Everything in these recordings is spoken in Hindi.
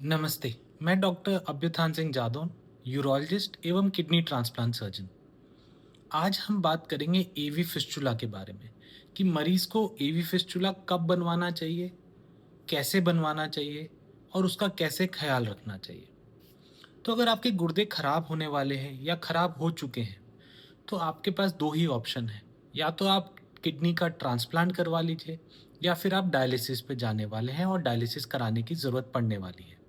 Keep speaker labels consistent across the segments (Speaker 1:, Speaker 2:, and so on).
Speaker 1: नमस्ते। मैं डॉक्टर अभ्युत्थान सिंह जादौन, यूरोलॉजिस्ट एवं किडनी ट्रांसप्लांट सर्जन। आज हम बात करेंगे एवी फिस्टुला के बारे में कि मरीज को एवी फिस्टुला कब बनवाना चाहिए, कैसे बनवाना चाहिए और उसका कैसे ख्याल रखना चाहिए। तो अगर आपके गुर्दे खराब होने वाले हैं या खराब हो चुके हैं, तो आपके पास दो ही ऑप्शन है। या तो आप किडनी का ट्रांसप्लांट करवा लीजिए या फिर आप डायलिसिस पे जाने वाले हैं और डायलिसिस कराने की ज़रूरत पड़ने वाली है।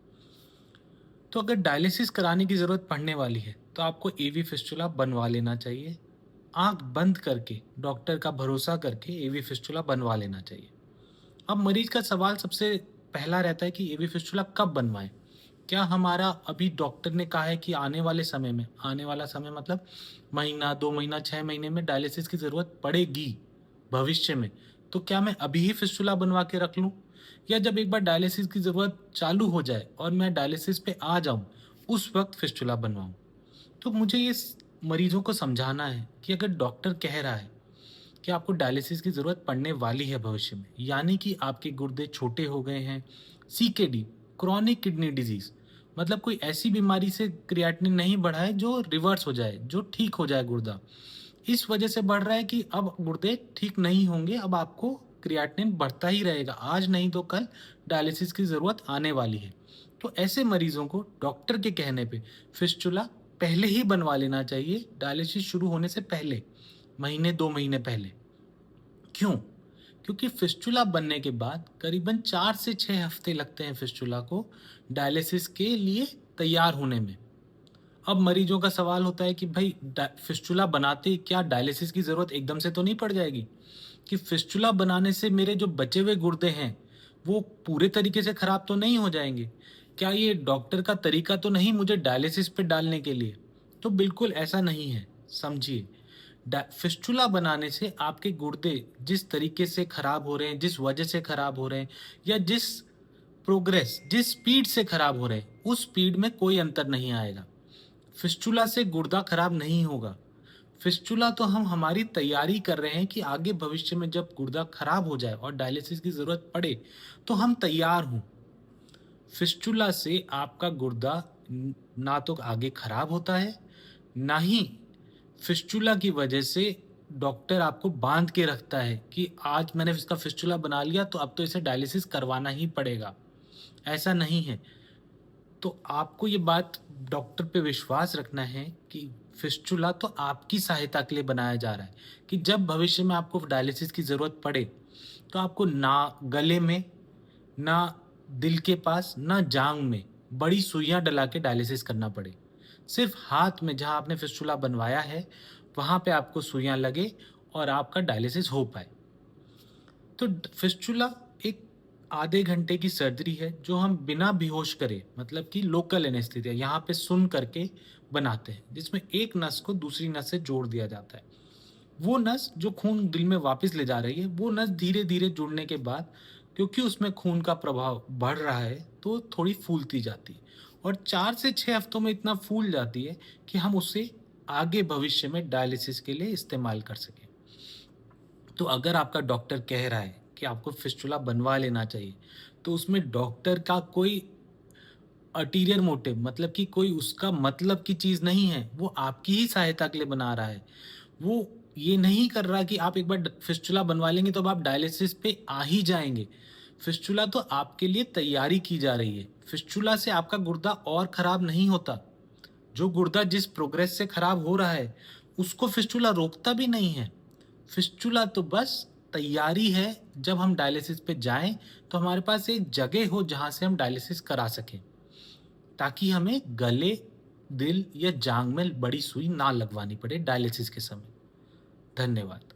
Speaker 1: तो अगर डायलिसिस कराने की ज़रूरत पड़ने वाली है, तो आपको एवी फिस्टुला बनवा लेना चाहिए। आँख बंद करके, डॉक्टर का भरोसा करके एवी फिस्टुला बनवा लेना चाहिए। अब मरीज का सवाल सबसे पहला रहता है कि एवी फिस्टुला कब बनवाएँ? क्या हमारा अभी डॉक्टर ने कहा है कि आने वाले समय में, आने वाला समय मतलब महीना, 2 महीना, 6 महीने में डायलिसिस की ज़रूरत पड़ेगी भविष्य में, तो क्या मैं अभी ही फिस्टुला बनवा के रख लूँ? या जब एक बार डायलिसिस की ज़रूरत चालू हो जाए और मैं डायलिसिस पे आ जाऊँ, उस वक़्त फिस्टुला बनवाऊँ? तो मुझे ये मरीजों को समझाना है कि अगर डॉक्टर कह रहा है कि आपको डायलिसिस की ज़रूरत पड़ने वाली है भविष्य में, यानी कि आपके गुर्दे छोटे हो गए हैं, सीकेडी, क्रॉनिक किडनी डिजीज़, मतलब कोई ऐसी बीमारी से क्रिएटिनिन नहीं बढ़ा है जो रिवर्स हो जाए, जो ठीक हो जाए गुर्दा। इस वजह से बढ़ रहा है कि अब गुर्दे ठीक नहीं होंगे, अब आपको क्रिएटिनिन बढ़ता ही रहेगा, आज नहीं तो कल डायलिसिस की ज़रूरत आने वाली है। तो ऐसे मरीजों को डॉक्टर के कहने पे फिस्टुला पहले ही बनवा लेना चाहिए, डायलिसिस शुरू होने से पहले, महीने 2 महीने पहले। क्यों? क्योंकि फिस्टुला बनने के बाद करीबन 4 से 6 हफ्ते लगते हैं फिस्टुला को डायलिसिस के लिए तैयार होने में। अब मरीजों का सवाल होता है कि भाई फिस्टुला बनाते ही क्या डायलिसिस की ज़रूरत एकदम से तो नहीं पड़ जाएगी? कि फिस्टुला बनाने से मेरे जो बचे हुए गुर्दे हैं, वो पूरे तरीके से खराब तो नहीं हो जाएँगे? क्या ये डॉक्टर का तरीका तो नहीं मुझे डायलिसिस पे डालने के लिए? तो बिल्कुल ऐसा नहीं है, समझिए। फिस्टुला बनाने से आपके गुर्दे जिस तरीके से खराब हो रहे हैं, जिस वजह से खराब हो रहे हैं या जिस स्पीड से खराब हो रहे हैं, उस स्पीड में कोई अंतर नहीं आएगा। फिस्टुला से गुर्दा खराब नहीं होगा। फिस्टुला तो हम हमारी तैयारी कर रहे हैं कि आगे भविष्य में जब गुर्दा खराब हो जाए और डायलिसिस की ज़रूरत पड़े, तो हम तैयार हों। फिस्टुला से आपका गुर्दा ना तो आगे खराब होता है, ना ही फिस्टुला की वजह से डॉक्टर आपको बाँध के रखता है कि आज मैंने इसका फिस्टुला बना लिया तो अब तो इसे डायलिसिस करवाना ही पड़ेगा। ऐसा नहीं है। तो आपको ये बात डॉक्टर पे विश्वास रखना है कि फिस्टुला तो आपकी सहायता के लिए बनाया जा रहा है कि जब भविष्य में आपको डायलिसिस की ज़रूरत पड़े, तो आपको ना गले में, ना दिल के पास, ना जाँघ में बड़ी सुइयाँ डला के डायलिसिस करना पड़े। सिर्फ़ हाथ में जहाँ आपने फिस्टुला बनवाया है, वहाँ पे आपको सुइयाँ लगे और आपका डायलिसिस हो पाए। तो फिस्टुला एक आधे घंटे की सर्जरी है जो हम बिना बेहोश करे, मतलब कि लोकल एनेस्थीसिया यहाँ पे सुन करके बनाते हैं, जिसमें एक नस को दूसरी नस से जोड़ दिया जाता है। वो नस जो खून दिल में वापस ले जा रही है, वो नस धीरे धीरे जुड़ने के बाद, क्योंकि उसमें खून का प्रभाव बढ़ रहा है, तो थोड़ी फूलती जाती है और 4 से 6 हफ्तों में इतना फूल जाती है कि हम उसे आगे भविष्य में डायलिसिस के लिए इस्तेमाल कर सकें। तो अगर आपका डॉक्टर कह रहा है कि आपको फिस्टुला बनवा लेना चाहिए, तो उसमें डॉक्टर का कोई अल्टीरियर मोटिव, मतलब कि कोई उसका मतलब की चीज़ नहीं है, वो आपकी ही सहायता के लिए बना रहा है। वो ये नहीं कर रहा कि आप एक बार फिस्टुला बनवा लेंगे तो अब आप डायलिसिस पे आ ही जाएँगे। फिस्टुला तो आपके लिए तैयारी की जा रही है। फिस्टुला से आपका गुर्दा और खराब नहीं होता। जो गुर्दा जिस प्रोग्रेस से खराब हो रहा है, उसको फिस्टुला रोकता भी नहीं है। फिस्टुला तो बस तैयारी है, जब हम डायलिसिस पे जाएँ, तो हमारे पास एक जगह हो जहाँ से हम डायलिसिस करा सकें, ताकि हमें गले, दिल या जाँघ में बड़ी सुई ना लगवानी पड़े डायलिसिस के समय। धन्यवाद।